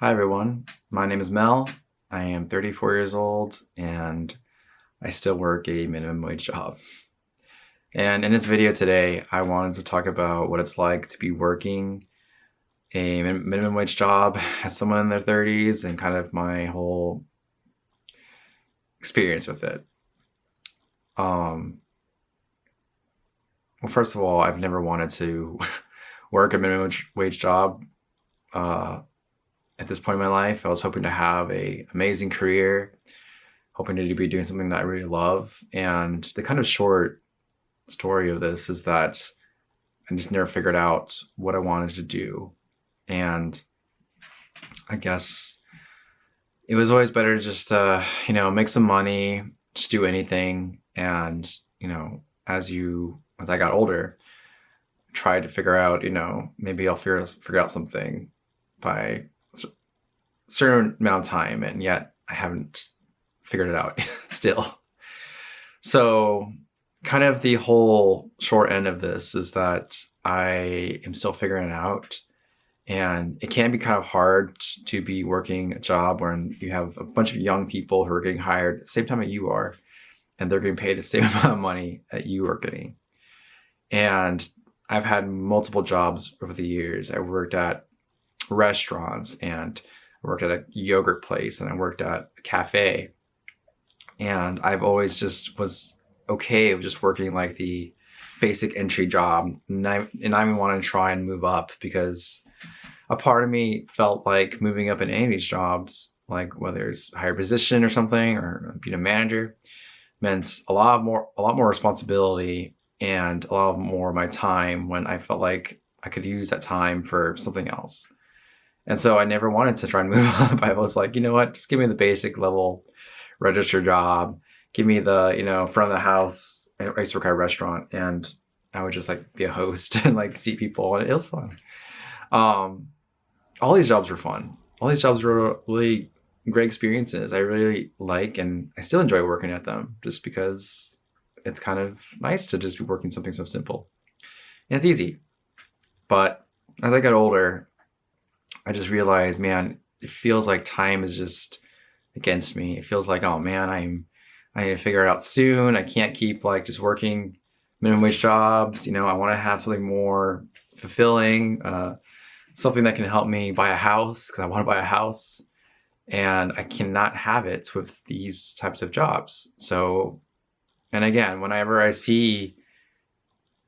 Hi everyone, my name is Mel. I am 34 years old and I still work a minimum wage job. And in this video today, I wanted to talk about what it's like to be working a minimum wage job as someone in their 30s and kind of my whole experience with it. Well, first of all, I've never wanted to work a minimum wage job. At this point in my life, I was hoping to have an amazing career, hoping to be doing something that I really love. And the kind of short story of this is that I just never figured out what I wanted to do. And I guess it was always better to just, make some money, just do anything. And, as I got older, tried to figure out, maybe I'll figure out something by certain amount of time, and yet I haven't figured it out still. So kind of the whole short end of this is that I am still figuring it out, and it can be kind of hard to be working a job where you have a bunch of young people who are getting hired at the same time that you are, and they're getting paid the same amount of money that you are getting. And I've had multiple jobs over the years. I worked at restaurants, and I worked at a yogurt place, and I worked at a cafe. And I've always just was okay with just working like the basic entry job. And I even wanted to try and move up, because a part of me felt like moving up in any of these jobs, like whether it's a higher position or something, or being a manager, meant a lot more responsibility and a lot more of my time, when I felt like I could use that time for something else. And so I never wanted to try and move up. I was like, you know what, just give me the basic level register job. Give me the, front of the house. I used to work at a restaurant, and I would just like be a host and like see people, and it was fun. All these jobs were fun. All these jobs were really great experiences. I really like, and I still enjoy working at them, just because it's kind of nice to just be working something so simple. And it's easy. But as I got older, I just realized, man, it feels like time is just against me. It feels like, oh man, I need to figure it out soon. I can't keep like just working minimum wage jobs. I want to have something more fulfilling, something that can help me buy a house, because I want to buy a house, and I cannot have it with these types of jobs. So, and again, whenever I see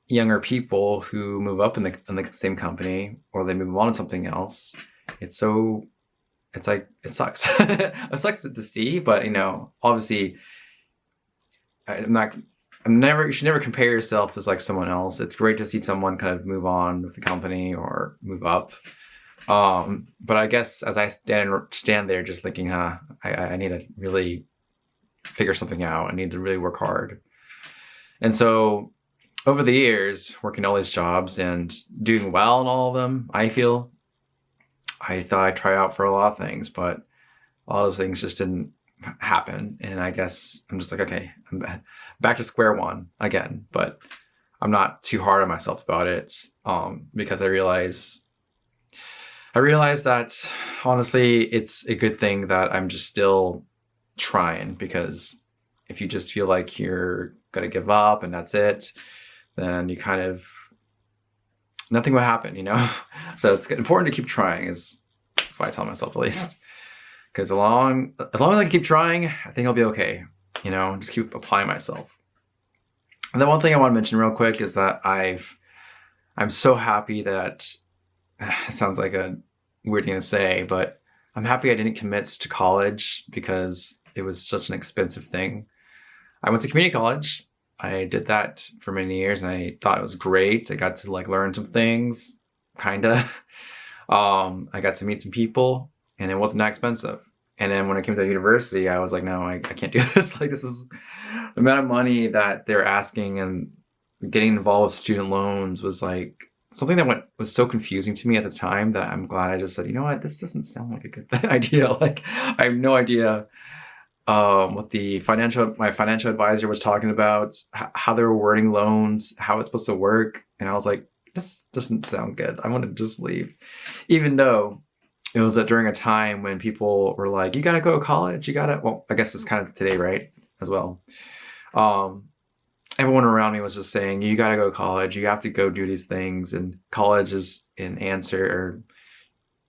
younger people who move up in the same company, or they move on to something else, it's like, it sucks. It sucks to see, but obviously you should never compare yourself to like someone else. It's great to see someone kind of move on with the company or move up. But I guess as I stand there just thinking, I need to really figure something out. I need to really work hard. And so over the years, working all these jobs and doing well in all of them, I thought I'd try out for a lot of things, but all those things just didn't happen. And I guess I'm just like, okay, I'm back to square one again. But I'm not too hard on myself about it, because I realize that honestly, it's a good thing that I'm just still trying, because if you just feel like you're gonna give up and that's it, then you kind of, nothing will happen, So it's important to keep trying, that's what I tell myself, at least. Because as long as I can keep trying, I think I'll be okay. Just keep applying myself. And the one thing I want to mention real quick is that I'm so happy that, it sounds like a weird thing to say, but I'm happy I didn't commit to college, because it was such an expensive thing. I went to community college. I did that for many years, and I thought it was great. I got to like learn some things, kinda. I got to meet some people, and it wasn't that expensive. And then when I came to university, I was like, no, I can't do this. Like, this is the amount of money that they're asking, and getting involved with student loans was like something that was so confusing to me at the time, that I'm glad I just said, you know what, this doesn't sound like a good idea. Like, I have no idea what my financial advisor was talking about, how they were wording loans, how it's supposed to work. And I was like, this doesn't sound good. I want to just leave. Even though it was during a time when people were like, you gotta go to college, you gotta, well, I guess it's kind of today, right? As well. Um, Everyone around me was just saying, you gotta go to college, you have to go do these things, and college is an answer, or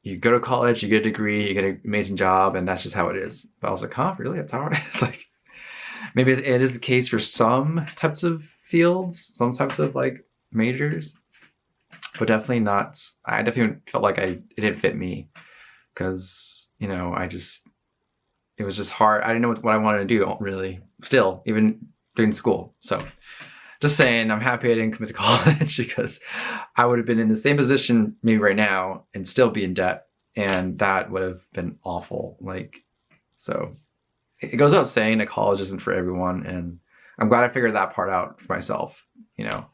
you go to college, you get a degree, you get an amazing job, and that's just how it is. But I was like, huh, really? That's how it is? Like, maybe it is the case for some types of fields, some types of like majors, but definitely not. I definitely felt like it didn't fit me because, you know, it was just hard. I didn't know what I wanted to do really, still, even during school. So just saying, I'm happy I didn't commit to college because I would have been in the same position maybe right now and still be in debt. And that would have been awful. Like, so it goes without saying that college isn't for everyone. And I'm glad I figured that part out for myself. You know,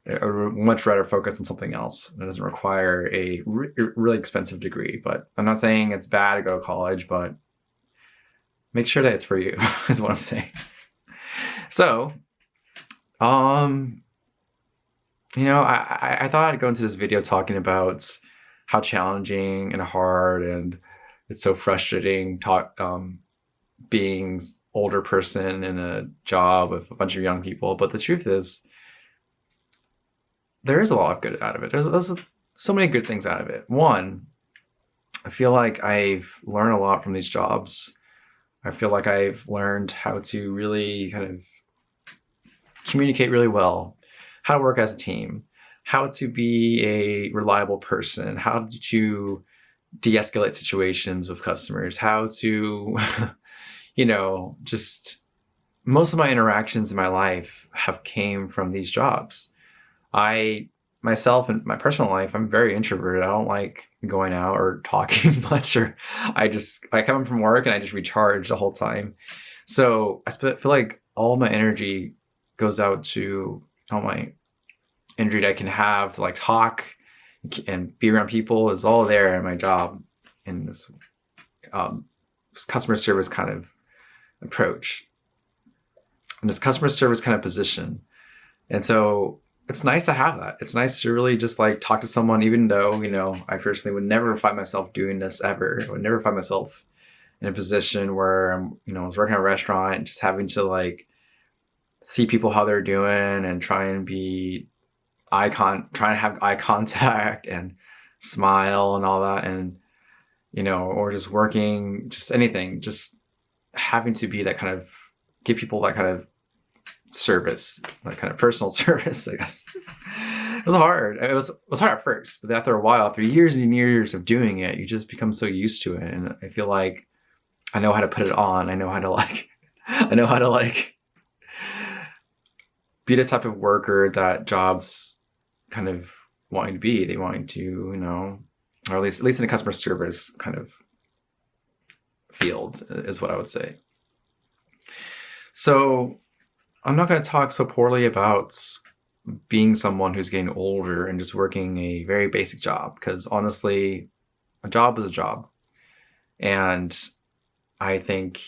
I would much rather focus on something else that doesn't require a really expensive degree. But I'm not saying it's bad to go to college, but make sure that it's for you is what I'm saying. So, you know, I thought I'd go into this video talking about how challenging and hard and it's so frustrating being older person in a job with a bunch of young people. But the truth is, there is a lot of good out of it. There's so many good things out of it. One, I feel like I've learned a lot from these jobs. I feel like I've learned how to really kind of communicate really well, how to work as a team, how to be a reliable person, how to de-escalate situations with customers, how to, you know, just most of my interactions in my life have came from these jobs. Myself in my personal life, I'm very introverted. I don't like going out or talking much, or I come from work and I just recharge the whole time. So I feel like all my energy goes out to all my energy that I can have to like talk and be around people is all there in my job in this customer service kind of approach and this customer service kind of position. And so it's nice to have that. It's nice to really just like talk to someone, even though, you know, I personally would never find myself doing this ever. I would never find myself in a position where I'm, you know, I was working at a restaurant and just having to like see people how they're doing and try and trying to have eye contact and smile and all that. And, you know, or just working, just anything, just having to be that kind of, give people that kind of service, like kind of personal service, I guess. It was hard. It was hard at first, but after a while, after years and years of doing it, you just become so used to it. And I feel like I know how to put it on. I know how to like be the type of worker that jobs kind of wanting to be. They wanting to, you know, or at least in the customer service kind of field is what I would say. So I'm not going to talk so poorly about being someone who's getting older and just working a very basic job, because honestly, a job is a job. And I think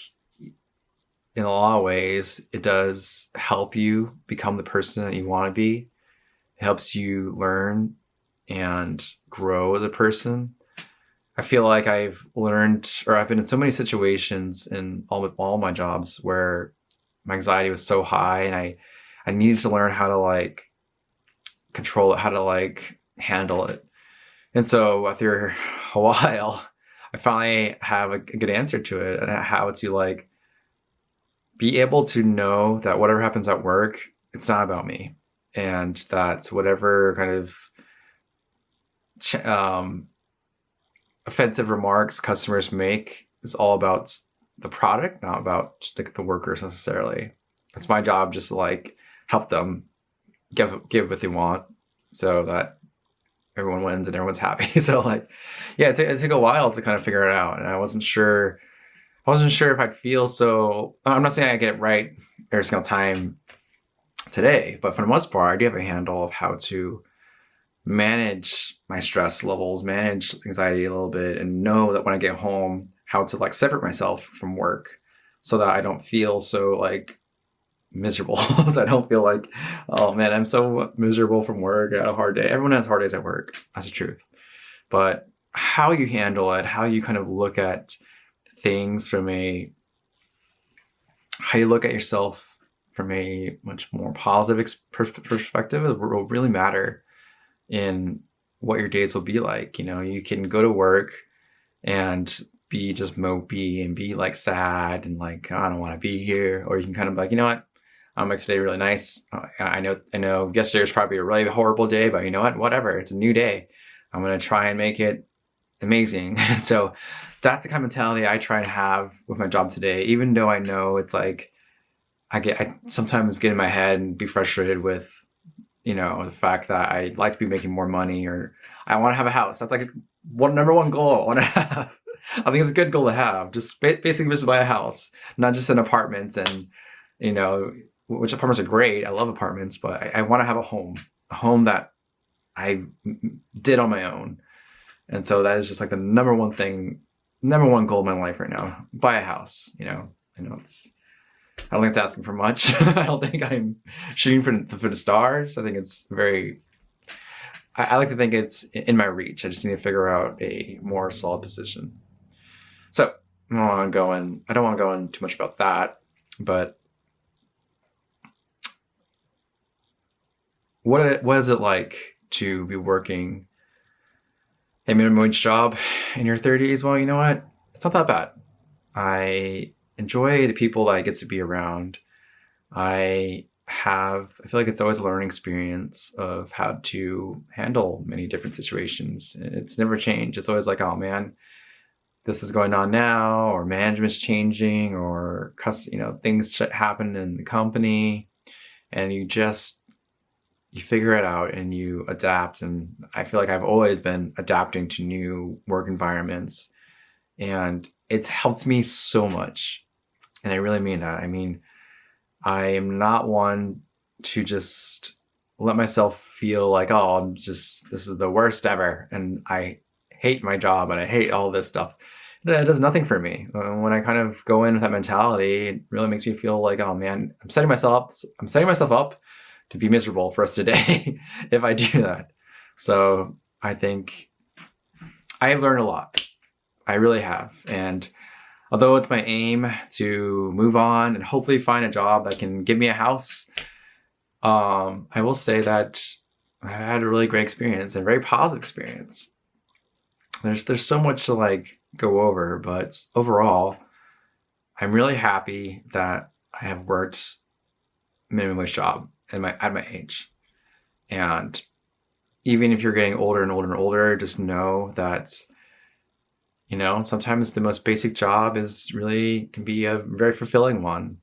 in a lot of ways, it does help you become the person that you want to be. It helps you learn and grow as a person. I feel like I've learned, or I've been in so many situations in all my jobs where my anxiety was so high and I needed to learn how to like control it, how to like handle it. And so after a while, I finally have a good answer to it and how to like be able to know that whatever happens at work, it's not about me. And that whatever kind of offensive remarks customers make is all about the product, not about the workers necessarily. It's my job just to like help them give what they want so that everyone wins and everyone's happy. So like, yeah, it took a while to kind of figure it out. And I wasn't sure if I'd feel so, I'm not saying I get it right every single time today, but for the most part, I do have a handle of how to manage my stress levels, manage anxiety a little bit, and know that when I get home, how to like separate myself from work so that I don't feel so like miserable. So I don't feel like, oh man, I'm so miserable from work. I had a hard day. Everyone has hard days at work. That's the truth. But how you handle it, how you kind of look at things from how you look at yourself from a much more positive perspective will really matter in what your days will be like. You know, you can go to work and be just mopey and be like sad and like, "Oh, I don't want to be here," or you can kind of be like, you know what, I'll make today really nice. I know yesterday was probably a really horrible day, but you know what, whatever, it's a new day. I'm gonna try and make it amazing. So that's the kind of mentality I try and have with my job today, even though I know it's like I sometimes get in my head and be frustrated with, you know, the fact that I'd like to be making more money, or I want to have a house. That's like number one goal I want to have. I think it's a good goal to have. Just basically just buy a house, not just an apartment. And you know, which apartments are great. I love apartments, but I want to have a home that I did on my own. And so that is just like the number one goal in my life right now. Buy a house. You know, I know I don't think it's asking for much. I don't think I'm shooting for the stars. I think it's I like to think it's in my reach. I just need to figure out a more solid position. So I don't want to go in too much about that, but what is it like to be working a minimum wage job in your 30s? Well, you know what? It's not that bad. I enjoy the people that I get to be around. I feel like it's always a learning experience of how to handle many different situations. It's never changed. It's always like, oh man, this is going on now, or management's changing, or things happen in the company, and you figure it out and you adapt. And I feel like I've always been adapting to new work environments, and it's helped me so much. And I really mean that. I mean, I am not one to just let myself feel like, oh, this is the worst ever, and I hate my job and I hate all this stuff. It does nothing for me. When I kind of go in with that mentality, it really makes me feel like, oh man, I'm setting myself up to be miserable for us today if I do that. So I think I have learned a lot. I really have. And although it's my aim to move on and hopefully find a job that can give me a house, I will say that I had a really great experience and a very positive experience. There's so much to like go over, but overall, I'm really happy that I have worked minimum wage job at my age. And even if you're getting older and older and older, just know that, you know, sometimes the most basic job can be a very fulfilling one,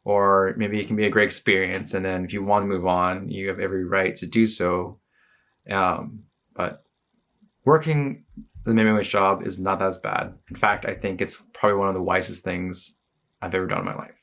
or maybe it can be a great experience. And then if you want to move on, you have every right to do so. But working the minimum wage job is not as bad. In fact, I think it's probably one of the wisest things I've ever done in my life.